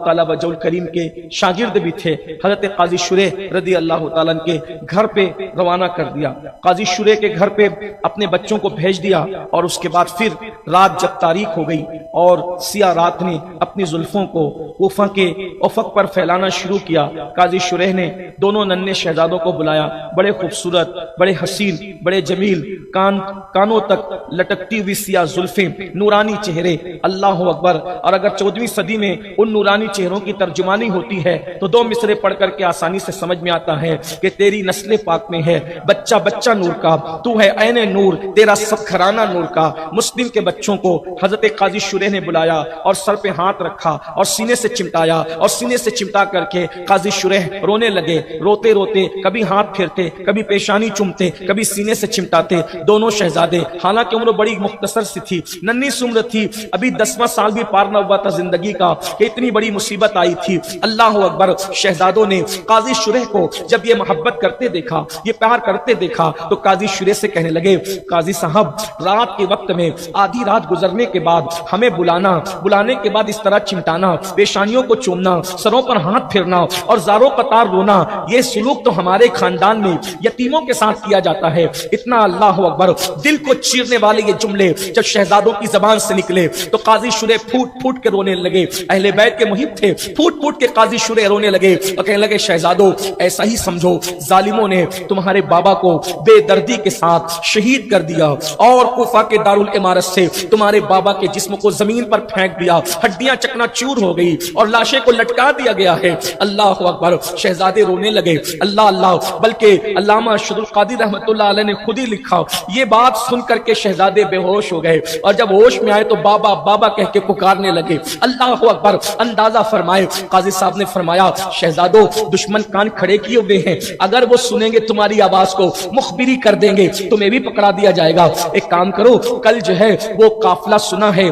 تعالیٰ وجل کریم کے شاگرد بھی تھے، حضرت قاضی شریح رضی اللہ تعالیٰ عنہ کے گھر پہ روانہ کر دیا۔ قاضی شریح کے گھر پہ اپنے بچوں کو بھیج دیا، اور اس کے بعد پھر رات جب تاریک ہو گئی اور سیاہ رات نے اپنی زلفوں کو کوفہ کے افق پر پھیلانا شروع کیا، قاضی شریح نے دونوں ننھے شہزادوں کو بلایا۔ بڑے خوبصورت، بڑے حسین، بڑے جمیل، کانوں تک لٹکتی ہوئی سیاہ زلفیں، نورانی چہرے، اللہ اکبر۔ اور اگر 14ویں صدی میں ان نورانی چہروں کی ترجمانی ہوتی ہے تو 2 مصرے پڑھ کر کے آسانی سے سمجھ میں آتا ہے کہ تیری نسل پاک میں ہے بچہ بچہ نور کا، تو ہے عین نور، تیرا سب گھرانہ نور کا۔ مسلم کے بچوں کو حضرت قاضی شریح نے بلایا اور سر پہ ہاتھ رکھا اور سینے سے چمٹایا، اور سینے سے چمٹا کر کے قاضی شریح رونے لگے۔ روتے روتے کبھی ہاتھ پھیرتے، کبھی پیشانی چومتے، کبھی سینے سے چمٹاتے۔ دونوں شہزادے، حالانکہ عمر بڑی مختصر سی تھی، ننھی سی عمر تھی، ابھی 10واں سال بھی پار نہ ہوا تھا زندگی کا کہ اتنی بڑی مصیبت آئی تھی۔ اللہ اکبر۔ شہزادوں نے قاضی شریح کو جب یہ محبت کرتے دیکھا، یہ پیار کرتے دیکھا، تو قاضی شریح سے کہنے لگے، قاضی صاحب رات کے وقت میں آدھی رات گزرنے کے بعد ہمیں بلانے کے بعد اس طرح چمٹانا، پیشانیوں کو چومنا، سروں پر ہاتھ پھیرنا اور زاروں قطار رونا، یہ سلوک تو ہمارے خاندان میں یتیموں کے ساتھ کیا جاتا ہے۔ اتنا اللہ اکبر دل کو چیرنے والے یہ جملے جب شہزادوں کی زبان سے نکلے تو قاضی شریح پھوٹ پھوٹ کے رونے لگے۔ اہل بیت کے محب تھے، پھوٹ پھوٹ کے قاضی شریح رونے لگے اور کہنے لگے، شہزادوں ایسا ہی سمجھو، ظالموں نے تمہارے بابا کو بے دردی کے ساتھ شہید کر دیا اور کوفہ کے دارالعمارت سے تمہارے بابا کے جسم کو زمین پر پھینک دیا، ہڈیاں چکنا چور ہو گئی اور لاشیں کو لٹکا دیا گیا ہے۔ اللہ اکبر۔ شہزادے رونے لگے۔ اللہ اللہ۔ بلکہ علامہ ارشد القادری رحمۃ اللہ علیہ نے خود ہی لکھا، یہ بات سن کر کے شہزادے بے ہوش ہو گئے، اور جب ہوش میں آئے تو بابا بابا کہہ کے پکارنے لگے۔ اللہ اکبر۔ اندازہ فرمائے، قاضی صاحب نے فرمایا، شہزادوں دشمن کان کھڑے کیے ہوئے ہیں، اگر وہ سنیں گے تمہاری آواز کو مخبری کر دیں گے، تمہیں بھی پکڑا دیا جائے گا۔ ایک کام کرو، کل جو ہے وہ قافلہ سنا ہے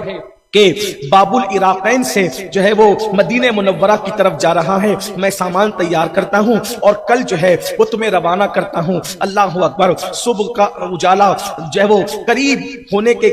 کہ باب العراقین سے جو ہے وہ مدینہ منورہ کی طرف جا رہا ہے، میں سامان تیار کرتا ہوں اور کل جو ہے وہ تمہیں روانہ کرتا ہوں۔ اللہ اکبر۔ صبح کا اجالا جو ہے وہ قریب ہونے کے،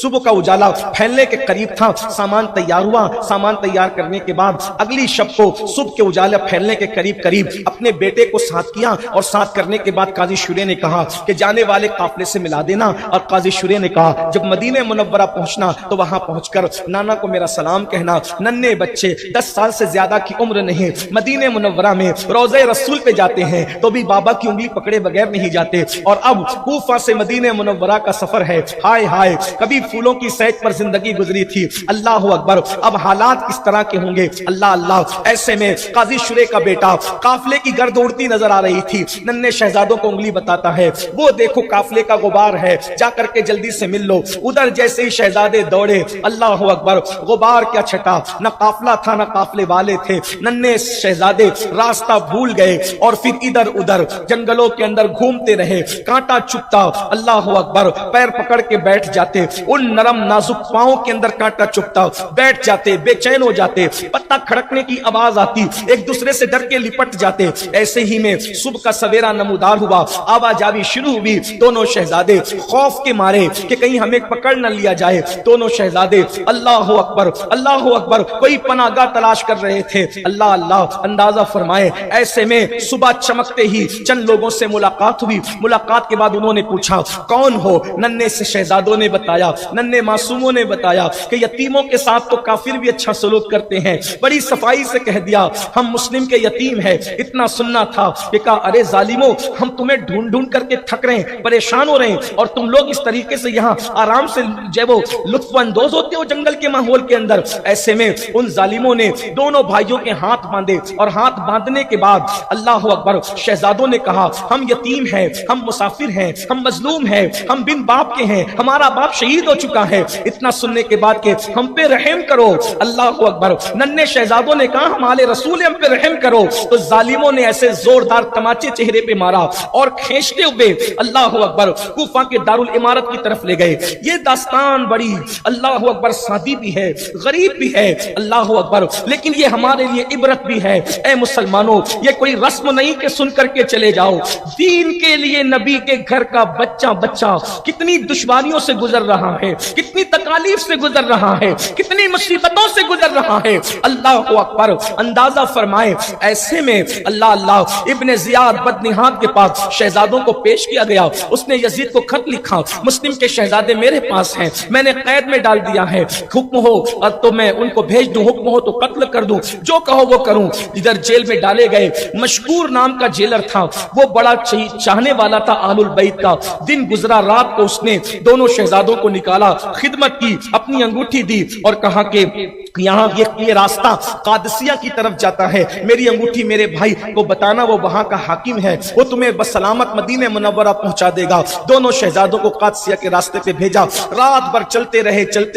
صبح کا اجالا پھیلنے کے قریب تھا، سامان تیار ہوا۔ سامان تیار کرنے کے بعد اگلی شب کو صبح کے اجالا پھیلنے کے قریب اپنے بیٹے کو ساتھ کیا، اور ساتھ کرنے کے بعد قاضی شریح نے کہا کہ جانے والے قافلے سے ملا دینا۔ اور قاضی شریح نے کہا جب مدینہ منورہ پہنچنا تو وہاں پہنچ کر نانا کو میرا سلام کہنا۔ ننھے بچے 10 سال سے زیادہ کی عمر نہیں، مدینہ منورہ میں روضہ رسول پہ جاتے ہیں تو بھی بابا کی انگلی پکڑے بغیر نہیں جاتے، اور اب کوفہ سے مدینہ منورہ کا سفر ہے۔ ہائے ہائے، کبھی پھولوں کی سیج پر زندگی گزری تھی، اللہ اکبر، اب حالات کس طرح کے ہوں گے، اللہ اللہ۔ ایسے میں قاضی شریح کا بیٹا قافلے کی گرد اڑتی نظر آ رہی تھی، ننھے شہزادوں کو انگلی بتاتا ہے، وہ دیکھو قافلے کا غبار ہے، جا کر کے جلدی سے مل لو۔ ادھر جیسے ہی شہزادے دوڑے، اللہ اکبر، غبار کیا چھٹا، نہ قافلہ تھا نہ قافلے والے تھے۔ ننھے شہزادے راستہ بھول گئے اور پھر ادھر ادھر جنگلوں کے اندر گھومتے رہے، کانٹا چپتا، اللہ اکبر، پیر پکڑ کے بیٹھ جاتے، ان نرم نازک پاؤں کے اندر کانٹا چپتا، بیٹھ جاتے، بے چین ہو جاتے، پتہ کھڑکنے کی آواز آتی، ایک دوسرے سے ڈر کے لپٹ جاتے۔ ایسے ہی میں صبح کا سویرا نمودار ہوا، آواجاوی شروع ہوئی، دونوں شہزادے خوف کے مارے کہ کہیں ہمیں پکڑ نہ لیا جائے، دونوں شہزادے اللہ اکبر اللہ اکبر کوئی پناہ گاہ تلاش کر رہے تھے۔ اللہ اللہ۔ اندازہ فرمائے، ایسے میں صبح چمکتے ہی چند لوگوں سے ملاقات ہوئی۔ ملاقات کے بعد انہوں نے پوچھا کون ہو؟ ننھے سے شہزادوں نے بتایا، ننھے معصوموں نے بتایا کہ یتیموں کے ساتھ تو کافر بھی اچھا سلوک کرتے ہیں۔ بڑی صفائی سے کہہ دیا ہم مسلم کے یتیم ہیں۔ اتنا سننا تھا کہ کہا ارے ظالموں، ہم تمہیں ڈھونڈ ڈھونڈ کر کے تھک رہے ہیں، پریشان ہو رہے ہیں، اور تم لوگ اس طریقے سے یہاں آرام سے جو وہ لطف اندوز ہوتے ہو جنگل کے ماحول کے اندر۔ ایسے میں ان ظالموں نے دونوں بھائیوں کے ہاتھ باندھے، اور ہاتھ باندھنے کے بعد اللہ اکبر شہزادوں نے کہا ہم یتیم ہیں، ہم مسافر ہیں، ہم مظلوم ہیں، ہم بن باپ کے ہیں، ہمارا باپ شہید ہو چکا ہے۔ اتنا سننے کے بعد کہ ہم پہ رحم کرو، اللہ اکبر، ننھے شہزادوں نے کہا ہمارے رسول ہم پہ رحم کرو، تو ظالموں نے ایسے زوردار تماچے چہرے پہ مارا اور کھینچتے ہوئے اللہ اکبر کوفہ کے دارالعمارت کی طرف لے گئے۔ یہ داستان بڑی اللہ اکبر बरसाती भी है, गरीब भी है, अल्लाह अकबर, लेकिन ये हमारे लिए इबरत भी है। ऐ मुसलमानों, ये कोई रस्म नहीं कि सुन करके चले जाओ। दीन के लिए नबी के घर का बच्चा बच्चा कितनी दुश्वारियों से गुजर रहा है, कितनी तकालीफ से गुजर रहा है, कितनी मुसीबतों से गुजर रहा है। अल्लाह अकबर, अंदाजा फरमाए। ऐसे में अल्लाह इब्ने जियाद बदनिहात के पास शहजादों को पेश किया गया। उसने यजीद को खत लिखा, मुस्लिम के शहजादे मेरे पास हैं, मैंने कैद में डाल दिया है, हुक्म हो और तो मैं उनको भेज दूं, हुक्म हो तो कत्ल कर दूं, जो कहो वो करूं। इधर जेल में डाले गए मशकूर नाम का जेलर था, वो बड़ा चाहने वाला था अहलुल बैत का। दिन गुजरा, रात को उसने दोनों शहजादों को निकाला, खिदमत की, अपनी अंगूठी दी और कहा कि यहाँ ये रास्ता कादसिया की तरफ जाता है, मेरी अंगूठी मेरे भाई को बताना, वो वहां का हाकिम है, वो तुम्हें बस सलामत मदीने मुनव्वरा पहुंचा देगा। दोनों शहजादों को कादसिया के रास्ते पे भेजा। रात भर चलते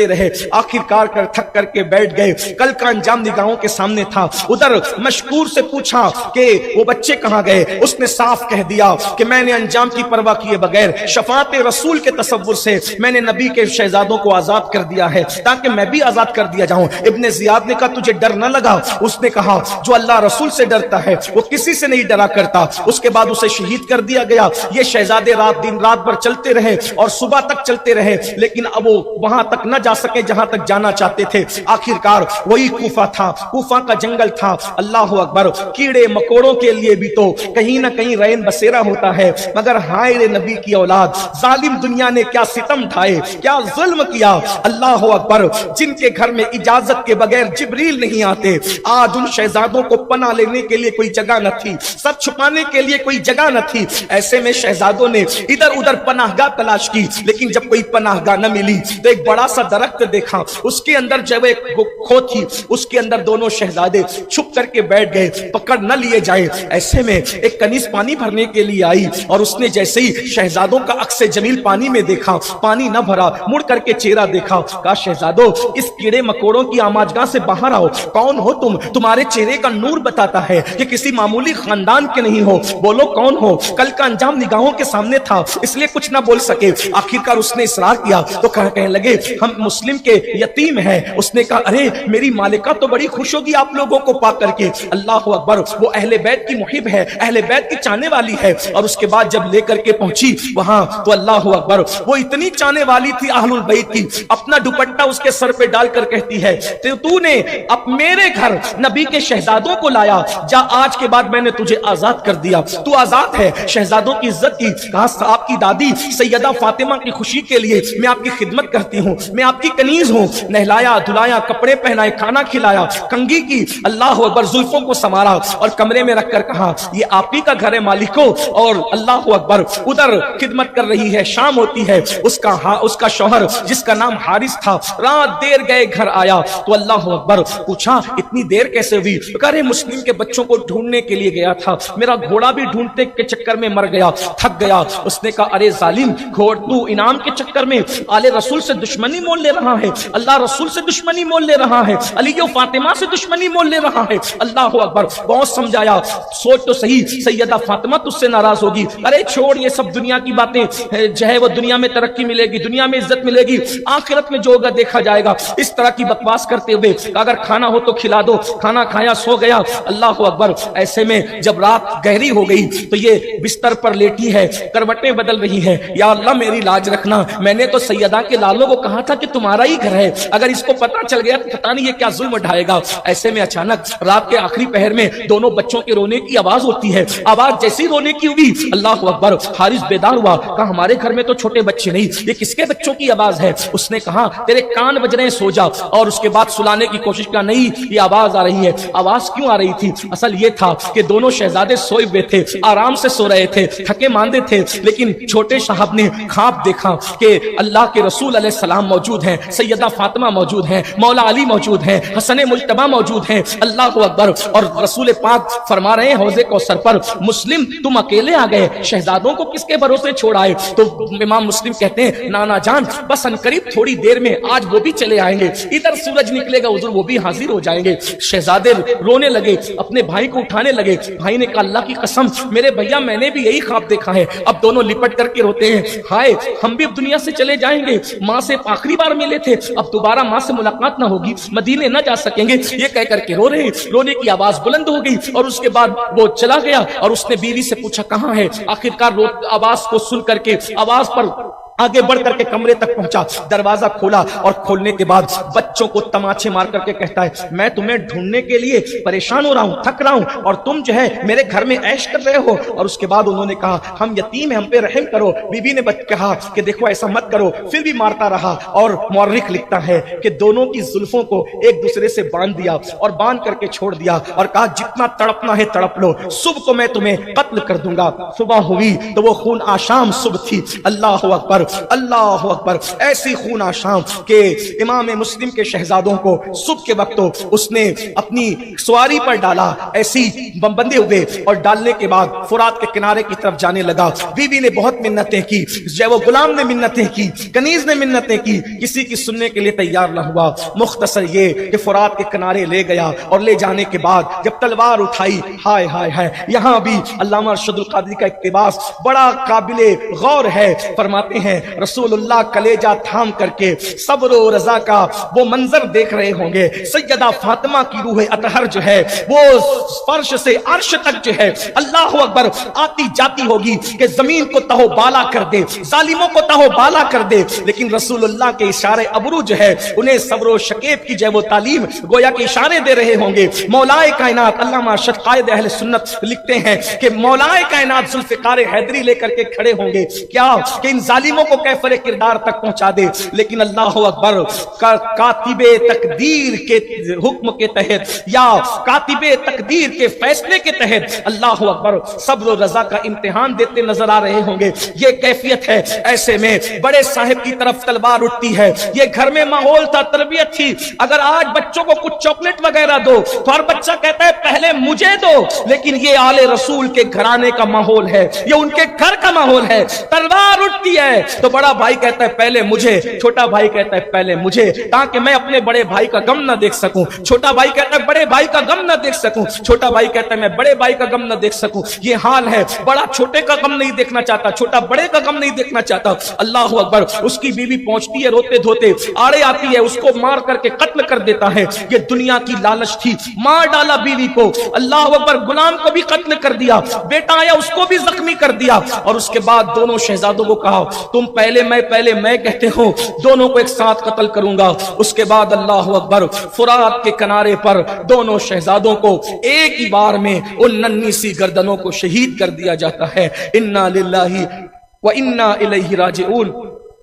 रहे, आखिरकार कर थक करके बैठ गए। कल का अंजाम निगाहों के सामने था। उधर मशकूर से पूछा कि वो बच्चे कहाँ गए। उसने साफ कह दिया कि मैंने अंजाम की परवाह किए बगैर शफात रसूल के तसव्वुर से मैंने नबी के शहजादों को आजाद कर दिया है, ताकि मैं भी आजाद कर दिया जाऊं। इब्ने जियाद ने कहा तुझे डर न लगा? उसने कहा जो अल्लाह रसूल से डरता है वो किसी से नहीं डरा करता। उसके बाद उसे शहीद कर दिया गया। ये शहजादे दिन रात भर चलते रहे और सुबह तक चलते रहे, लेकिन अब वो वहां तक न जा सके जहां तक जाना चाहते थे। आखिरकार वही कूफा था, कूफा का जंगल था। अल्लाह अकबर, कीड़े मकोड़ों के लिए भी तो कहीं ना कहीं रैन बसेरा होता है, मगर हाय रे नबी की औलाद, जालिम दुनिया ने क्या सितम ढाए, क्या जुल्म किया। अल्लाह अकबर, जिनके घर में इजाजत के बगैर जिब्रील नहीं आते, आज उन शहजादों को पनाह लेने के लिए कोई जगह न थी, सब छुपाने के लिए कोई जगह न थी। ऐसे में शहजादों ने इधर उधर पनाहगाह तलाश की, लेकिन जब कोई पनाहगाह न मिली तो एक बड़ा सा दरख्त देखा, उसके अंदर जब एक खो थी, उसके अंदर दोनों शहजादे छुप करके बैठ गए, पकड़ न लिए जाए। ऐसे में एक कनीज पानी भरने के लिए आई और उसने जैसे ही शहजादों का अक्से जमील पानी में देखा, पानी न भरा, मुड़ करके चेहरा देखा, कहा शहजादों इस कीड़े मकोड़ों की आमाजगाह से बाहर आओ, कौन हो तुम? तुम्हारे चेहरे का नूर बताता है कि किसी मामूली खानदान के नहीं हो, बोलो कौन हो? कल का अंजाम निगाहों के सामने था, इसलिए कुछ ना बोल सके। आखिरकार उसने इसरार किया तो कहने लगे हम मुस्लिम के यतीम हैं। उसने कहा अरे मेरी मालिका तो बड़ी खुश होगी आप लोगों को पा करके। अल्लाह अकबर, वो अहले बैत की मुहिब है, अहले बैत की चाहने वाली है। और उसके बाद जब लेकर के पहुंची वहां तो अल्लाह अकबर, वो इतनी चाहने वाली थी अहलुल बैत की, अपना दुपट्टा उसके सर पे डालकर कहती है तूने अब मेरे घर नबी के शहजादों को लाया, जा आज के बाद मैंने तुझे आजाद कर दिया, तू आजाद है। शहजादों की इज्जत की। कहा आपकी दादी सैयदा फातिमा की खुशी के लिए मैं आपकी खिदमत करती हूँ, मैं आपकी कनीज हूँ। नहलाया धुलाया, कपड़े पहनाए, खाना खिलाया, कंघी की, अल्लाह अकबर, जुल्फों को संवारा और कमरे में रखकर कहा ये आप ही का घर है मालिको। और अल्लाह अकबर, उधर खिदमत कर रही है। शाम होती है, उसका शौहर जिसका नाम हारिस था, रात देर गए घर आया तो अल्लाह अकबर, पूछा इतनी देर कैसे हुई? अरे मुस्लिम के बच्चों को ढूंढने के लिए गया था, मेरा घोड़ा भी ढूंढने के चक्कर में मर गया, थक गया। उसने कहा अरे जालिम, घोड़ तू इनाम के चक्कर में आले रसूल से दुश्मनी मोल ले रहा है, अल्लाह रसूल से दुश्मनी मोल ले रहा है, अली और फातिमा से दुश्मनी मोल ले रहा है। अल्लाह अकबर, बहुत समझाया, सोच तो सही, सैयदा फातिमा तुझसे नाराज होगी। अरे छोड़ ये सब दुनिया की बातें, जो है वो दुनिया में तरक्की मिलेगी, दुनिया में इज्जत मिलेगी, आखिरत में जो होगा देखा जाएगा। इस तरह की बकवास करते हुए अगर खाना हो तो खिला दो, खाना खाया सो गया। अल्लाह अकबर, ऐसे में जब रात गहरी हो गई तो ये बिस्तर पर लेटी है, करवटें बदल रही है। या अल्लाह मेरी लाज रखना, मैंने तो सैयदा के लालों को कहा था कि तुम्हारा ही घर है, अगर इसको पता चल गया तो पता नहीं ये क्या जुल्म ढाएगा। ऐसे में अचानक रात के आखिरी पहर में दोनों बच्चों के रोने की आवाज होती है। आवाज जैसी रोने की हुई, अल्लाह अकबर, हारिस बेदार हुआ, कहा हमारे घर में तो छोटे बच्चे नहीं, ये किसके बच्चों की आवाज है? उसने कहा तेरे कान बज रहे, सो जा। और उसके बाद सुलाने की कोशिश का, नहीं ये आवाज आ रही है। आवाज क्यों आ रही थी? असल ये था कि दोनों शहजादे सोए हुए थे, आराम से सो रहे थे, थके मांदे थे, लेकिन छोटे साहब ने ख्वाब देखा कि अल्लाह के रसूल अलैहि सलाम मौजूद हैं, सैयदा फातिमा मौजूद हैं, मौला अली मौजूद हैं, हसन मुज्तबा मौजूद हैं। अल्लाह अकबर, और रसूल पाक फरमा रहे हैं हौजे कौसर पर, मुस्लिम तुम अकेले आ गए, शहजादों को किसके भरोसे छोड़ आए? तो इमाम मुस्लिम कहते हैं नाना जान बस अनकरीब थोड़ी देर में आज वो भी चले आएंगे। इधर सूरज सूरज निकलेगा हुजूर वो भी हाजिर हो जाएंगे। शहजादे रोने लगे, अपने भाई को उठाने लगे। भाई ने कहा अल्लाह की कसम मेरे भैया मैंने भी यही ख्वाब देखा है। अब दोनों लिपट करके रोते हैं, हाय हम भी अब दुनिया से चले जाएंगे, माँ से आखिरी बार मिले थे, अब दोबारा माँ से मुलाकात ना होगी, मदीने ना जा सकेंगे, ये कह करके रो रहे। रोने की आवाज बुलंद हो गई और उसके बाद वो चला गया और उसने बीवी से पूछा कहाँ है। आखिरकार आवाज को सुन करके आवाज पर आगे बढ़ करके कमरे तक पहुंचा, दरवाजा खोला और खोलने के बाद बच्चों को तमाचे मार करके कहता है मैं तुम्हें ढूंढने के लिए परेशान हो रहा हूं, थक रहा हूं और तुम जो है मेरे घर में ऐश कर रहे हो। और उसके बाद उन्होंने कहा हम यतीम हैं, हम पे रहम करो। बीवी ने कहा कि देखो ऐसा मत करो, फिर भी मारता रहा। और मौर्रिख लिखता है कि दोनों की जुल्फों को एक दूसरे से बांध दिया और बांध करके छोड़ दिया और कहा जितना तड़पना है तड़प लो, सुबह को मैं तुम्हें कत्ल कर दूंगा। सुबह हुई तो वो खून आशाम सुबह थी। अल्लाह अकबर अल्लाह अकबर। ऐसी खून आशाम के इमाम मुस्लिम के शहजादों को सुबह के वक्त उसने अपनी सवारी पर डाला, ऐसी बंदे हुए और डालने के बाद फुरात के किनारे की तरफ जाने लगा। बीवी ने बहुत मिन्नतें की, जब वो गुलाम ने मिन्नतें की, कनीज ने मिन्नतें की, किसी की सुनने के लिए तैयार न हुआ। मुख्तसर ये कि फुरात के किनारे ले गया और ले जाने के बाद जब तलवार उठाई, हाय हाय हाय, यहां भी अल्लामा अरशदुल कादरी का इक्तिबास बड़ा काबिले गौर है। फरमाते हैं रसूलुल्लाह कलेजा थाम करके सब्र और रजा का वो मंजर देख रहे होंगे। सैयदा फातिमा की रूह अतहर जो है वो फर्श से अर्श तक जो है अल्लाह अकबर आती जाती होगी कि जमीन को तहो बाला कर दे, जालिमों को तहो बाला कर दे। लेकिन रसूलुल्लाह के इशारे अबरू जो है उन्हें सब्र और शकीब की जो वो तालीम गोया के इशारे दे रहे होंगे। मौलाए कायनात अल्लामा अरशद कायद अहले सुन्नत लिखते हैं कि मौलाए कायनात जुल्फ़िकार हैदरी लेकर के खड़े होंगे, क्या कि इन जालिमों को कैफरे किरदार तक पहुंचा दे। लेकिन अल्लाह अकबर कातिबे तकदीर के हुक्म के तहत या कातिबे तकदीर के फैसले के तहत अल्लाह अकबर सब्र और रजा का इम्तिहान देते नजर आ रहे होंगे। ये कैफियत है। ऐसे में बड़े साहिब की तरफ तलवार उठती है। ये घर में माहौल था, तरबियत थी। अगर आज बच्चों को कुछ चॉकलेट वगैरह दो तो हर बच्चा कहता है पहले मुझे दो, लेकिन ये आले रसूल के घराने का माहौल है, ये उनके घर का माहौल है। तलवार उठती है तो बड़ा भाई कहता है पहले मुझे, छोटा भाई कहता है पहले मुझे, ताकि मैं अपने बड़े भाई का गम ना देख सकूं। छोटा भाई कहता है बड़े भाई का गम ना देख सकूं, छोटा भाई कहता है मैं बड़े भाई का गम ना देख सकूं। ये हाल है। बड़ा छोटे का गम नहीं देखना चाहता, छोटा बड़े का गम नहीं देखना चाहता। अल्लाह अकबर। उसकी बीवी पहुंचती है रोते धोते, आड़े आती है, उसको मार करके कत्ल कर देता है। ये दुनिया की लालच थी, मार डाला बीवी को। अल्लाह अकबर। गुलाम को भी कत्ल कर दिया, बेटा आया उसको भी जख्मी कर दिया। और उसके बाद दोनों शहजादों को कहा तुम पहले मैं कहते हो दोनों को एक साथ कत्ल करूंगा। उसके बाद अल्लाह अकबर फुरात के किनारे पर दोनों शहजादों को एक ही बार में उन नन्ही सी गर्दनों को शहीद कर दिया जाता है। इन्ना लिल्लाहि व इन्ना इलैहि राजिऊन।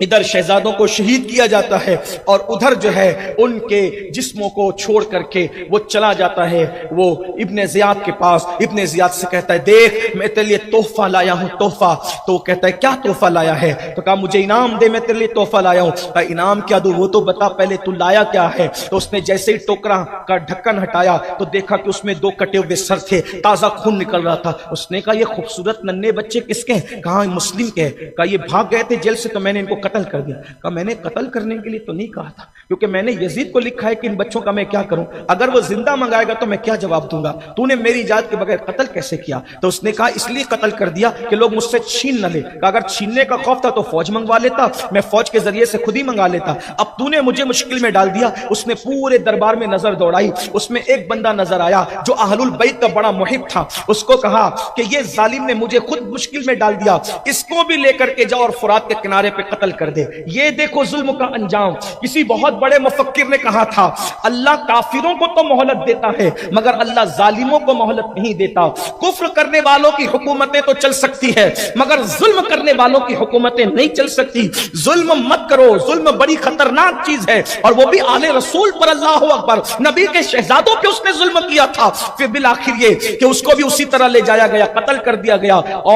इधर शहजादों को शहीद किया जाता है और उधर जो है उनके जिस्मों को छोड़ करके वो चला जाता है वो इब्ने ज़ियाद के पास। इब्ने ज़ियाद से कहता है देख मैं तेरे लिए तोहफा लाया हूं, तोहफा। तो कहता है क्या तोहफा लाया है? तो कहा मुझे इनाम दे, मैं तेरे लिए तोहफा लाया हूं। कहा इनाम क्या दूं, वो तो बता पहले तू लाया क्या है। तो उसने जैसे ही टोकरा का ढक्कन हटाया तो देखा कि उसमें 2 कटे हुए सर थे, ताजा खून निकल रहा था। उसने कहा ये खूबसूरत नन्हे बच्चे किसके हैं? कहा मुस्लिम के। कहा ये भाग गए थे जेल से तो मैंने इनको कत्ल कर दिया। कहा मैंने कत्ल करने के लिए तो नहीं कहा था, क्योंकि मैंने यजीद को लिखा है कि इन बच्चों का मैं क्या करूं, अगर वो जिंदा मंगाएगा तो मैं क्या जवाब दूंगा, तूने मेरी इजाजत के बगैर कत्ल कैसे किया? तो उसने कहा इसलिए कत्ल कर दिया कि लोग मुझसे छीन न ले। कहा अगर छीनने का खौफ था तो फौज मंगवा लेता, मैं फौज के जरिए से खुद ही मंगा लेता। अब तूने मुझे मुश्किल में डाल दिया। उसने पूरे दरबार में नजर दौड़ाई, उसमें एक बंदा नजर आया जो अहलुल बैत का बड़ा मुहिब था। उसको कहा कि ये जालिम ने मुझे खुद मुश्किल में डाल दिया, इसको भी लेकर के जाओ और फुरात के किनारे पे कत्ल कर दे। ये देखो जुल्म का अंजाम। किसी बहुत बड़े मुफक्किर ने कहा था अल्लाह काफिरों को तो मोहलत देता है मगर अल्लाह जालिमों को मोहलत नहीं देता। कुफ्र करने वालों की हुकूमतें तो चल सकती है मगर जुल्म करने वालों की हुकूमतें नहीं चल सकती। जुल्म मत करो, जुल्म बड़ी खतरनाक चीज है और वो भी आले रसूल पर। अल्लाह अकबर। नबी के शहजादों पे उसने जुल्म किया था, फिर बिल आखिर ये कि उसको भी उसी तरह ले जाया गया, कत्ल कर दिया गया। और